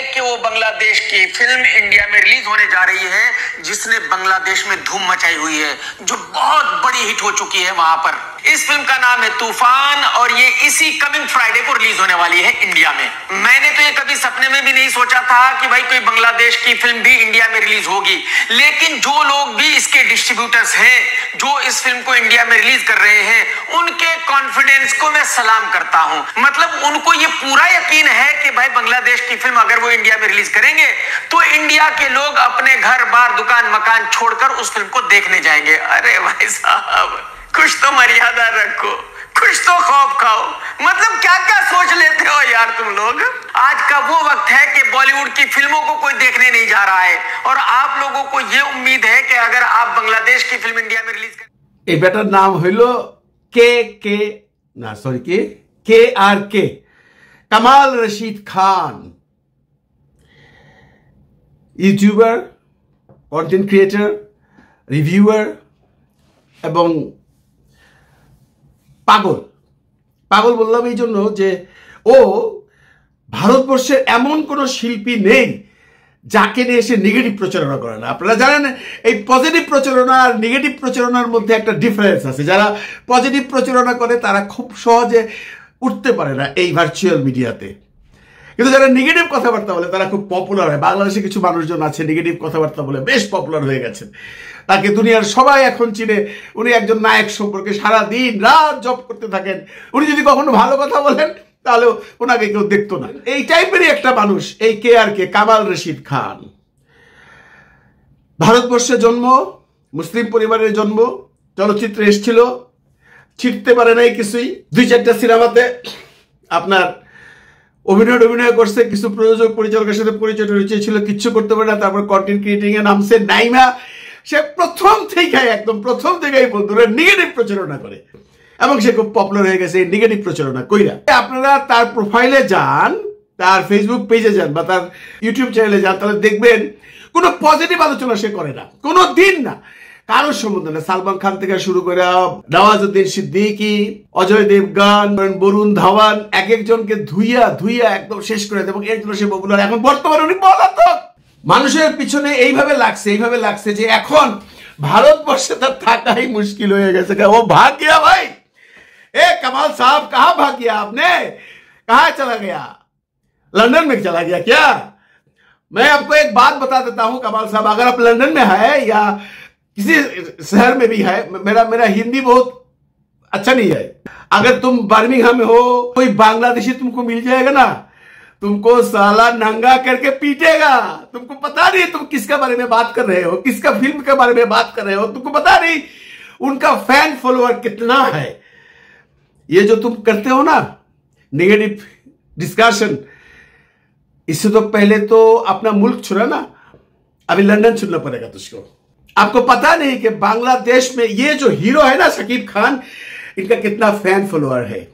है कि वो बांग्लादेश की फिल्म इंडिया में रिलीज होने जा रही है, जिसने बांग्लादेश में धूम मचाई हुई है, जो बहुत बड़ी हिट हो चुकी है वहां पर। इस फिल्म का नाम है तूफान और ये इसी कमिंग फ्राइडे को रिलीज होने वाली है इंडिया में। मैंने तो ये कभी सपने में भी नहीं सोचा था कि भाई कोई बांग्लादेश की फिल्म भी इंडिया में रिलीज होगी, लेकिन जो लोग भी इसके डिस्ट्रीब्यूटर्स हैं, जो इस फिल्म को इंडिया में रिलीज कर रहे हैं, उनके कॉन्फिडेंस को मैं सलाम करता हूं। मतलब उनको ये पूरा यकीन है कि भाई बांग्लादेश की फिल्म अगर वो इंडिया में रिलीज करेंगे तो इंडिया के लोग अपने घर बार दुकान मकान छोड़कर उस फिल्म को देखने जाएंगे। अरे भाई साहब, कुछ तो मर्यादा रखो, कुछ तो खौफ खाओ। मतलब क्या क्या सोच लेते हो यार तुम लोग। आज का वो वक्त है कि बॉलीवुड की फिल्मों को कोई देखने नहीं जा रहा है और आप लोगों को ये उम्मीद है कि अगर आप बांग्लादेश की फिल्म इंडिया में रिलीज कर, बेटार नाम हইল के Kamal Rashid Khan, YouTuber, content creator, reviewer এবং পাগল বললাম এই জন্য যে ও ভারতবর্ষের এমন কোনো শিল্পী নেই যাকে নিয়ে এসে নেগেটিভ প্রচারণা করে না। আপনারা জানেন এই পজিটিভ প্রচারণা আর নেগেটিভ প্রচারণার মধ্যে একটা ডিফারেন্স আছে। যারা পজিটিভ প্রচারণা করে তারা খুব সহজে উঠতে পারে না এই ভার্চুয়াল মিডিয়াতে, কিন্তু যারা নেগেটিভ কথাবার্তা বলে তারা খুব পপুলার হয়। বাংলাদেশে কিছু মানুষজন আছে নেগেটিভ কথাবার্তা বলে বেশ পপুলার হয়ে গেছেন, তাকে দুনিয়ার সবাই এখন চিনে। উনি একজন নায়ক সম্পর্কে সারা দিন রাত জব করতে থাকেন। উনি যদি কখনো ভালো কথা বলেন তাহলে ওনাকে কেউ দেখতো না। এই টাইপেরই একটা মানুষ এই কে কামাল রশিদ খান। ভারতবর্ষে জন্ম, মুসলিম পরিবারের জন্ম, চলচ্চিত্রে এসেছিল, ছিটতে পারে নাই কিছুই। 2-4টা সিনেমাতে আপনার অভিনয় করছে, কিছু প্রযোজক পরিচালকের সাথে পরিচয় ছিল, কিচ্ছু করতে পারে না। তারপর কন্টেন্ট ক্রিয়েটিং এ নামছে নাইমা। সে প্রথম থেকেই বন্ধুরা নেগেটিভ প্রচারণা করে এবং সে খুব পপুলার হয়ে গেছে এই নেগেটিভ প্রচারণা কইরা। আপনারা তার প্রোফাইলে যান, তার ফেসবুক পেজে যান বা তার ইউটিউব চ্যানেলে যান, তাহলে দেখবেন কোনো পজিটিভ আলোচনা সে করে না, কোনো দিন না, কারোর সম্বন্ধে না। সালমান খান থেকে শুরু করে নওয়াজুদ্দিন সিদ্দিকী, অজয় দেবগান, বরুণ ধাওয়ান, এক একজনকে ধুইয়া একদম শেষ করে দেয় এবং এর জন্য সে পপুলার। এখন বর্তমানে উনি পলাতক। মানুষের পিছনে এইভাবে লাগছে যে এখন ভারতবর্ষে তার থাকাই মুশকিল হয়ে গেছে। ও ভাগ গিয়া ভাই, ए कमाल साहब कहाँ भाग गया आपने, कहाँ चला गया, लंदन में चला गया क्या? मैं आपको एक बात बता देता हूं कमाल साहब, अगर आप लंदन में है या किसी शहर में भी है, मेरा हिंदी बहुत अच्छा नहीं है, अगर तुम बर्मिंघम में हो, कोई बांग्लादेशी तुमको मिल जाएगा ना, तुमको साला नंगा करके पीटेगा। तुमको पता नहीं तुम किसके बारे में बात कर रहे हो, किसका फिल्म के बारे में बात कर रहे हो, तुमको पता नहीं उनका फैन फॉलोअर कितना है। ये जो तुम करते हो ना नेगेटिव डिस्कशन, इससे तो पहले तो अपना मुल्क छोड़ा ना, अभी लंदन छोड़ना पड़ेगा तुझको। आपको पता नहीं कि बांग्लादेश में ये जो हीरो है ना शकीब खान, इनका कितना फैन फॉलोअर है।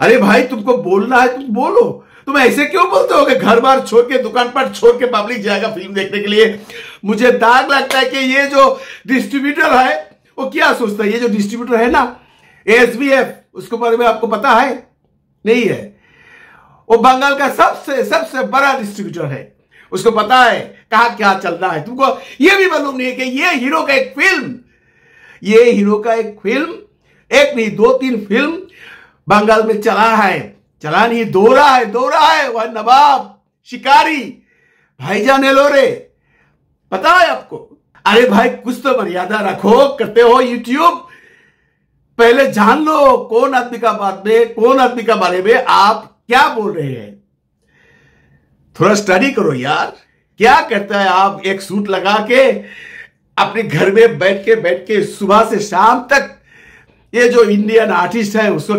अरे भाई तुमको बोलना है तुम बोलो, तुम ऐसे क्यों बोलते हो कि घर बार छोड़ के दुकान पर छोड़ के पब्लिक जाएगा फिल्म देखने के लिए। मुझे दाग लगता है कि ये जो डिस्ट्रीब्यूटर है वो क्या सोचता है। ये जो डिस्ट्रीब्यूटर है ना ASBF, उसके बारे में आपको पता है? नहीं है। वो बंगाल का सबसे बड़ा डिस्ट्रीब्यूटर है, उसको पता है कहां क्या चल रहा है। तुमको ये भी मालूम नहीं है कि ये हीरो का एक फिल्म, एक नहीं 2-3 फिल्म बंगाल में चला नहीं, दो रहा है। वह नवाब, शिकारी, भाईजान एलोरे, पता है आपको? अरे भाई कुछ तो मर्यादा रखो, करते हो यूट्यूब, पहले जान लो कौन आदमी का बारे में आप क्या बोल रहे हैं। थोड़ा स्टडी करो यार। क्या करता है आप एक सूट लगा के अपने घर में बैठ के सुबह से शाम तक ये जो इंडियन आर्टिस्ट है उसको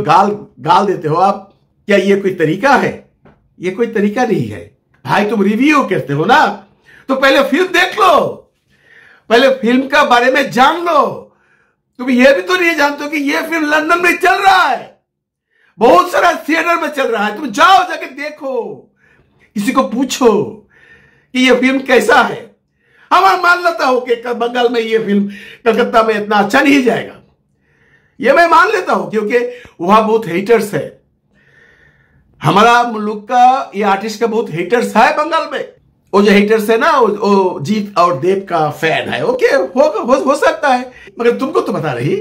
गाल देते हो आप। क्या ये कोई तरीका है? ये कोई तरीका नहीं है भाई। तुम रिव्यू करते हो ना तो पहले फिल्म देख लो, पहले फिल्म का बारे में जान लो। तुम ये भी तो नहीं जानते कि ये फिल्म लंदन में चल रहा है, बहुत सारा थिएटर में चल रहा है। तुम जाओ जाके देखो, किसी को पूछो कि ये फिल्म कैसा है। मैं मान लेता हूं कि बंगाल में ये फिल्म कलकत्ता में इतना अच्छा नहीं जाएगा, ये मैं मान लेता हूं क्योंकि वहां बहुत हेटर्स है। हमारा मुल्क का ये आर्टिस्ट का बहुत हेटर्स है बंगाल में। वो जो हेटर्स है ना, वो जीत और देव का फैन है। ओके, हो सकता है, मगर तुमको तो बता रही,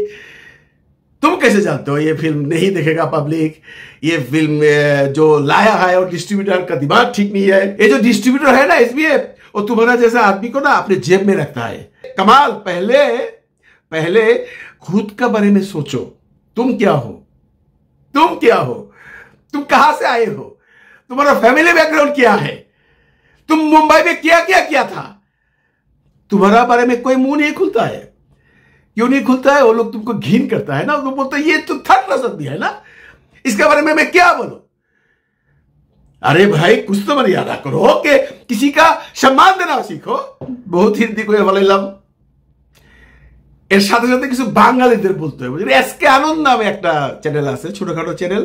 तुम कैसे जानते हो ये फिल्म नहीं देखेगा पब्लिक? ये फिल्म जो लाया है और डिस्ट्रीब्यूटर का दिमाग ठीक नहीं है। ये जो डिस्ट्रीब्यूटर है ना SBF, वो तुम्हारा जैसा आदमी को ना अपने जेब में रखता है। कमाल, पहले खुद का बारे में सोचो। तुम क्या हो? तुम कहां से आए हो? तुम्हारा फैमिली बैकग्राउंड क्या है? तुम मुंबई में क्या था? तुम्हारा बारे में कोई मुंह नहीं खुलता है। क्यों नहीं खुलता है? वो लोग तुमको घिन करता है ना, तो बोलते ये तो थर्ड क्लास आदमी है ना, इसके बारे में मैं क्या बोलूं? अरे भाई, कुछ तो मर्यादा करो कि किसी का सम्मान देना सीखो। बहुत हिंदी को বললাম, এর সাথে সাথে কিছু বাঙালিদের বলতে হবে। এসকে আনন্দ নামে একটা চ্যানেল আছে, ছোটখাটো চ্যানেল।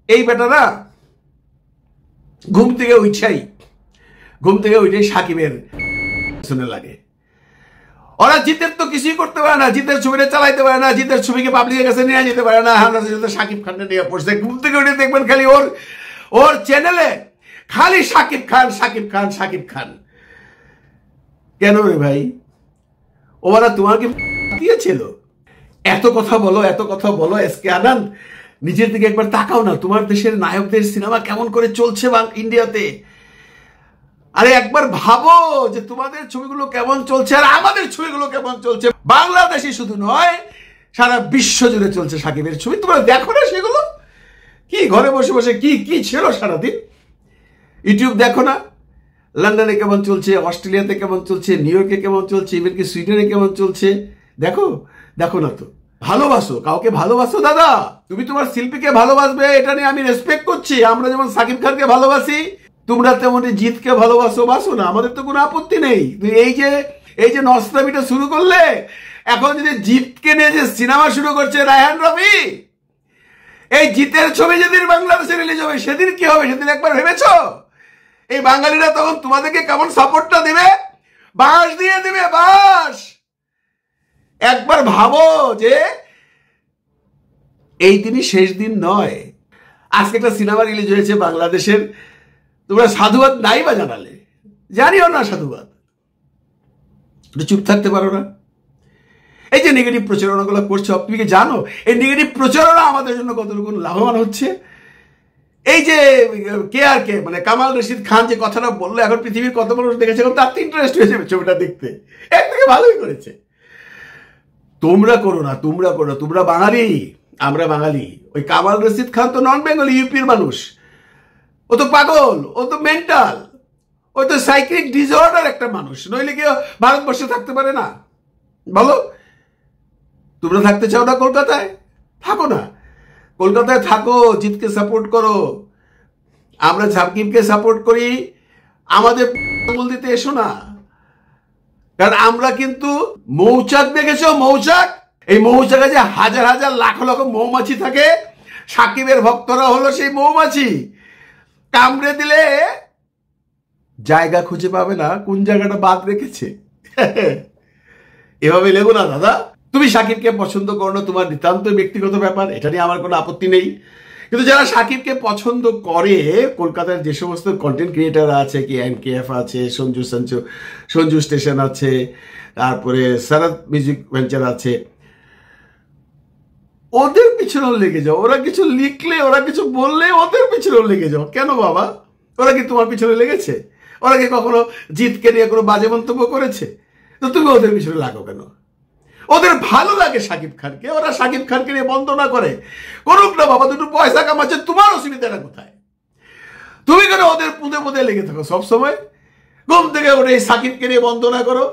এই বেটারা ঘুম থেকে উঠেই সাকিবের শুনে লাগে। ওরা জিতের তো কিছুই করতে পারে না, জিতের ছবিটা চালাইতে পারে না, জিতের ছবিকে পাবলিকের কাছে নিয়ে যেতে পারে না। আমরা সাকিব খানকে নিয়ে পড়ছে। ঘুম থেকে উঠে দেখবেন খালি ওর চ্যানেলে খালি সাকিব খান। কেন রে ভাই? ওরা তোমাকে দিয়েছিল? এত কথা বলো এসকে আনন্দ, নিজের দিকে একবার তাকাও না। তোমার দেশের নায়কদের সিনেমা কেমন করে চলছে ইন্ডিয়াতে। আরে একবার ভাবো যে তোমাদের ছবিগুলো কেমন চলছে আর আমাদের ছবিগুলো কেমন চলছে। বাংলাদেশে শুধু নয়, সারা বিশ্ব জুড়ে চলছে সাকিবের ছবি। তোমরা দেখো না সেগুলো? কি ঘরে বসে বসে কি ছিল সারাদিন? ইউটিউব দেখো না? লন্ডনে কেমন চলছে, অস্ট্রেলিয়াতে কেমন চলছে, নিউ ইয়র্কে কেমন চলছে, ইভেন কি সুইডেনে কেমন চলছে? দেখো না তো। ভালোবাসো, কাউকে ভালোবাসো দাদা। তুমি তোমার শিল্পীকে ভালোবাসবে, এটা নিয়ে আমি রেসপেক্ট করছি। আমরা যেমন সাকিব খানকে ভালোবাসি, তোমরা তেমনি জিতকে ভালোবাসো না, আমাদের তো কোনো আপত্তি নেই। এই যে নস্তামিটা শুরু করলে, এখন যদি জিতকে নিয়ে যে সিনেমা শুরু করছে রায়হান রফি, এই জিতের ছবি যেদিন বাংলাদেশে রিলিজ হবে সেদিন কি হবে? সেদিন একবার ভেবেছো? এই বাঙালিরা তখন তোমাদেরকে কেমন সাপোর্টটা দিবে? বাঁশ দিয়ে দিবে, বাঁশ। একবার ভাবো যে এই দিনই শেষ দিন নয়। আজকে একটা সিনেমা রিলিজ হয়েছে বাংলাদেশের, তোমরা সাধুবাদ নাই বা জানালে, জানিও না সাধুবাদ, চুপ থাকতে পারো না? এই যে নেগেটিভ প্রচারণাগুলো করছো, তুমি কি জানো এই নেগেটিভ প্রচারণা আমাদের জন্য কতটুকু লাভবান হচ্ছে? এই যে KRK মানে কামাল রশিদ খান যে কথাটা বললো, এখন পৃথিবীর কত মানুষ দেখেছে, এখন তার ইন্টারেস্ট হয়ে যাবে ছবিটা দেখতে। এর থেকে ভালোই করেছে। তোমরা করো না, তোমরা বাঙালি, আমরা বাঙালি। ওই কামাল রশিদ খান তো নন বেঙ্গলি, ইউপির মানুষ। ও তো পাগল, ও তো মেন্টাল, ও তো সাইকিক ডিসঅর্ডার একটা মানুষ, নইলে কি ভারতবর্ষে থাকতে পারে না? বলো, তোমরা থাকতে চাও না কলকাতায়? থাকো না, কলকাতায় থাকো, জিতকে সাপোর্ট করো। আমরা সাকিবকে সাপোর্ট করি, আমাদের আঙুল দিতে এসো না। কারণ আমরা কিন্তু মৌচাক দেখেছো? মৌচাক, এই মৌচাকে যে হাজার হাজার লাখ লাখ মৌমাছি থাকে, সাকিবের ভক্তরা হলো সেই মৌমাছি। কামড়ে দিলে জায়গা খুঁজে পাবে না কোন জায়গাটা বাদ রেখেছে। এভাবে লেগো না দাদা। তুমি সাকিবকে পছন্দ করো না, তোমার নিতান্ত ব্যক্তিগত ব্যাপার, এটা নিয়ে আমার কোনো আপত্তি নেই। কিন্তু যারা সাকিবকে পছন্দ করে, কলকাতার যে সমস্ত কন্টেন্ট ক্রিয়েটার আছে, কি NKF আছে, সঞ্জু স্টেশন আছে, তারপরে শরৎ মিউজিক ভেঞ্চার আছে, ওদের পিছনেও লেগে যাও। ওরা কিছু লিখলে, ওরা কিছু বললে ওদের পিছনেও লেগে যাও। কেন বাবা? ওরা কি তোমার পিছনে লেগেছে? ওরা কি কখনো জিতকে নিয়ে কোনো বাজে মন্তব্য করেছে? তো তুমি ওদের পিছনে লাগো কেন? ওদের ভালো লাগে সাকিব খানকে, ওরা সাকিব খানকে নিয়ে বন্দনা করে। করুক না বাবা, দুটো পয়সা কামাচ্ছে, তোমার অসুবিধাটা কোথায়? তুমি কেন ওদের পুঁতে লেগে থাকো সবসময়? ঘুম থেকে ওটা এই সাকিবকে নিয়ে বন্দনা করো।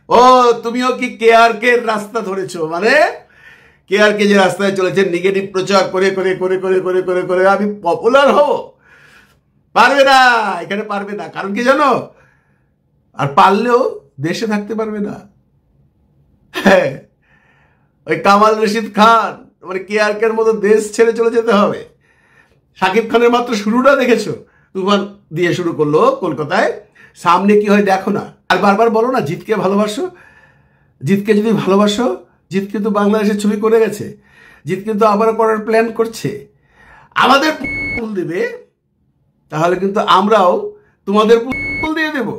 ও তুমিও কি KRK রাস্তা ধরেছো? মানে KRK যে রাস্তায় চলেছে, নেগেটিভ প্রচার করে করে করে করে করে করে করে আমি পপুলার হব? পারবে না, এখানে পারবে না। কারণ কি জানো? আর পারলেও দেশে থাকতে পারবে না। হ্যাঁ, ওই কামাল রশিদ খান মানে KRK এর মতো দেশ ছেড়ে চলে যেতে হবে। সাকিব খানের মাত্র শুরুটা দেখেছো, তুফান দিয়ে শুরু করলো কলকাতায়, সামনে কি হয় দেখো না। আর বারবার বলো না জিতকে ভালোবাসো। জিতকে যদি ভালোবাসো, জিত কিন্তু বাংলাদেশের ছবি করে গেছে, জিত কিন্তু আবার করার প্ল্যান করছে। আমাদের ফুল দেবে, তাহলে কিন্তু আমরাও তোমাদের ফুল দিয়ে দেব।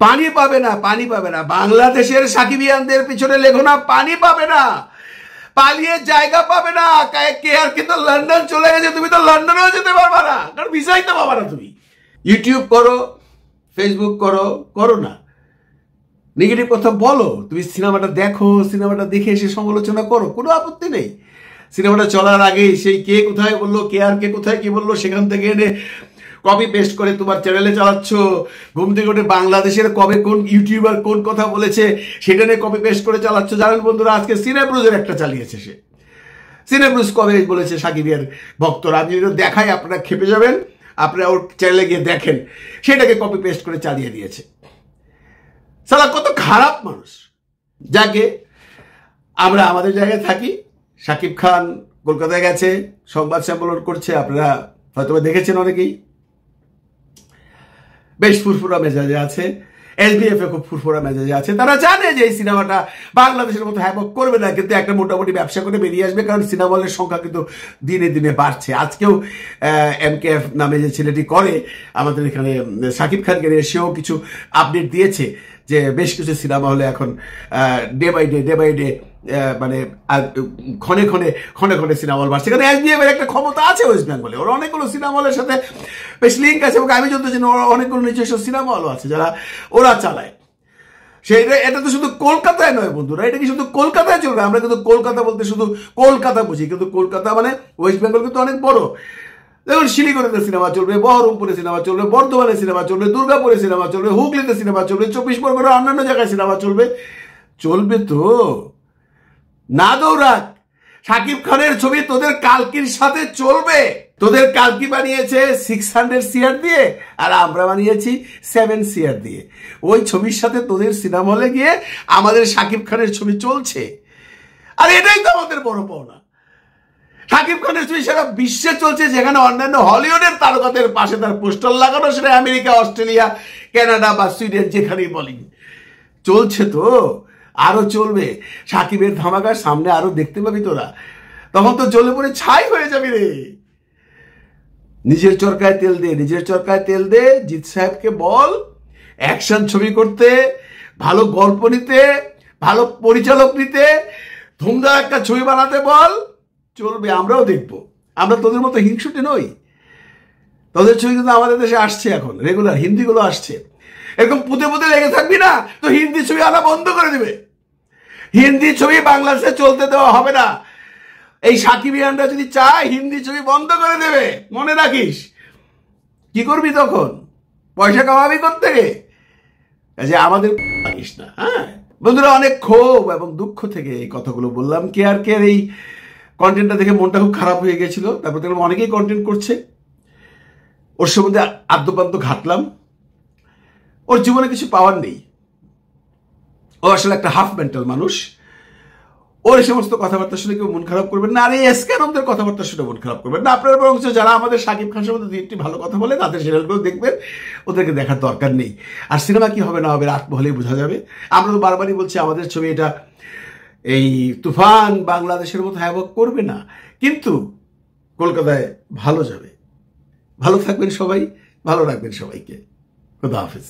পানি পাবে না, পানি পাবে না। বাংলাদেশের সাকিবিয়ানদের পিছনে লেখো না, পানি পাবে না, পালিয়ে জায়গা পাবে না। কে আর কিন্তু লন্ডন চলে গেছে, তুমি তো লন্ডনেও যেতে পারবা না, কারণ ভিসাই তো পাবা না। তুমি ইউটিউব করো, ফেসবুক করো, করো না, নেগেটিভ কথা বলো, তুমি সিনেমাটা দেখো, সিনেমাটা দেখে এসে সমালোচনা করো, কোনো আপত্তি নেই। সিনেমাটা চলার আগে সেই কে কোথায় বললো, কে আর কে কোথায় কি বললো, সেখান থেকে এনে কপি পেস্ট করে তোমার চ্যানেলে চালাচ্ছ। ঘুম থেকে উঠে বাংলাদেশের কবে কোন ইউটিউবার কোন কথা বলেছে সেটা নিয়ে কপি পেস্ট করে চালাচ্ছ। জানেন বন্ধুরা, আজকে সিনেব্রুজের একটা চালিয়েছে সে। সিনেব্রুজ কবে বলেছে সাকিবের ভক্তরা, আমি যেটা দেখাই আপনারা খেপে যাবেন, আপনারা ওর চ্যানেলে গিয়ে দেখেন, সেটাকে কপি পেস্ট করে চালিয়ে দিয়েছে। সালা কত খারাপ মানুষ। যাকে আমরা আমাদের জায়গায় থাকি। শাকিব খান কলকাতায় গেছে, সংবাদ সম্মেলন করছে, আপনারা হয়তো দেখেছেন অনেকেই। বেশ ফুরফুরা মেজাজে আছে, SBF এ খুব ফুরফুরা মেজাজে আছে। তারা জানে যে এই সিনেমাটা বাংলাদেশের মতো হ্যাবক করবে না, কিন্তু একটা মোটামুটি ব্যবসা করে বেরিয়ে আসবে, কারণ সিনেমা হলের সংখ্যা কিন্তু দিনে দিনে বাড়ছে। আজকেও MKF নামে যে ছেলেটি করে আমাদের এখানে শাকিব খানকে নিয়ে, সেও কিছু আপডেট দিয়েছে যে বেশ কিছু সিনেমা হলে এখন ডে বাই ডে মানে ক্ষণে ক্ষণে সিনেমা হল বাড়ছে। কারণ SBF এর একটা ক্ষমতা আছে ওয়েস্ট বেঙ্গলে, ওর অনেকগুলো সিনেমা হলের সাথে বেশ লিঙ্ক আছে, এবং আমি যত জানি ওর অনেকগুলো নিজস্ব সিনেমা হলও আছে যারা ওরা চালায়। এটা তো শুধু কলকাতায় নয় বন্ধুরা, এটা কি শুধু কলকাতায় চলবে? আমরা কিন্তু কলকাতা বলতে শুধু কলকাতা বুঝি, কিন্তু কলকাতা মানে ওয়েস্ট বেঙ্গল কিন্তু অনেক বড়। দেখুন, শিলিগুড়িতে সিনেমা চলবে, বহরমপুরে সিনেমা চলবে, বর্ধমানে সিনেমা চলবে, দুর্গাপুরে সিনেমা চলবে, হুগলিতে সিনেমা চলবে, 24 পরগনার অন্যান্য জায়গায় সিনেমা চলবে। চলবে তো, না দৌড়াক। শাকিব খানের ছবি তোদের কালকির সাথে চলবে। তোদের কালকি বানিয়েছে 600 CR দিয়ে, আর আমরা বানিয়েছি 7 CR দিয়ে। ওই ছবির সাথে তোদের সিনেমা হলে গিয়ে আমাদের শাকিব খানের ছবি চলছে, আর এটাই তো আমাদের বড় পাওনা। শাকিব খানের ছবি সারা বিশ্বে চলছে, যেখানে অন্যান্য হলিউডের তারকাদের পাশে তার পোস্টার লাগানো, সেটা আমেরিকা, অস্ট্রেলিয়া, কানাডা বা সুইডেন, যেখানেই বলি চলছে। তো আরো চলবে। সাকিবের ধামাকার সামনে আরো দেখতে পাবি তোরা, তখন তো জ্বলে পড়ে ছাই হয়ে যাবি রে। নিজের চরকায় তেল দে, নিজের চরকায় তেল দে। জিৎ সাহেবকে বল অ্যাকশন ছবি করতে, ভালো গল্প নিতে, ভালো পরিচালক নিতে, ধুমধাম একটা ছবি বানাতে বল, চলবে। আমরাও দেখবো। আমরা তোদের মতো হিংসুটে নই। তোদের ছবি কিন্তু আমাদের দেশে আসছে এখন রেগুলার, হিন্দিগুলো আসছে। এরকম পুঁতে পুঁতে লেগে থাকবি না তো হিন্দি ছবি আনা বন্ধ করে দেবে। হিন্দি ছবি বাংলাদেশে চলতে দেওয়া হবে না। এই সাকিবিয়ানরা যদি চায় হিন্দি ছবি বন্ধ করে দেবে, মনে রাখিস। কি করবি তখন? পয়সা কামাবি কোত্থেকে? যে আমাদের রাখিস না। হ্যাঁ বন্ধুরা, অনেক ক্ষোভ এবং দুঃখ থেকে এই কথাগুলো বললাম। কে আর কে এই কন্টেন্টটা দেখে মনটা খুব খারাপ হয়ে গেছিল। তারপর দেখলাম অনেকেই কন্টেন্ট করছে, ওর সম্বন্ধে আদ্যপান্ত ঘাটলাম। ওর জীবনে কিছু পাওয়ার নেই, ও আসলে একটা হাফ মেন্টাল মানুষ। ওর এই সমস্ত কথাবার্তা শুনে কেউ মন খারাপ করবেন না, আর এই এসকেনদের কথাবার্তা শুনে মন খারাপ করবেন না। আপনারা বরং যারা আমাদের শাকিব খান সম্বন্ধে দুই একটি ভালো কথা বলে তাদের চ্যানেলগুলো দেখবেন, ওদেরকে দেখার দরকার নেই। আর সিনেমা কি হবে না হবে রাত হলেই বোঝা যাবে। আমরা তো বারবারই বলছি আমাদের ছবি এটা এই তুফান বাংলাদেশের মতো হ্যাবক করবে না, কিন্তু কলকাতায় ভালো যাবে। ভালো থাকবেন সবাই, ভালো রাখবেন সবাইকে। খুদা হাফেজ।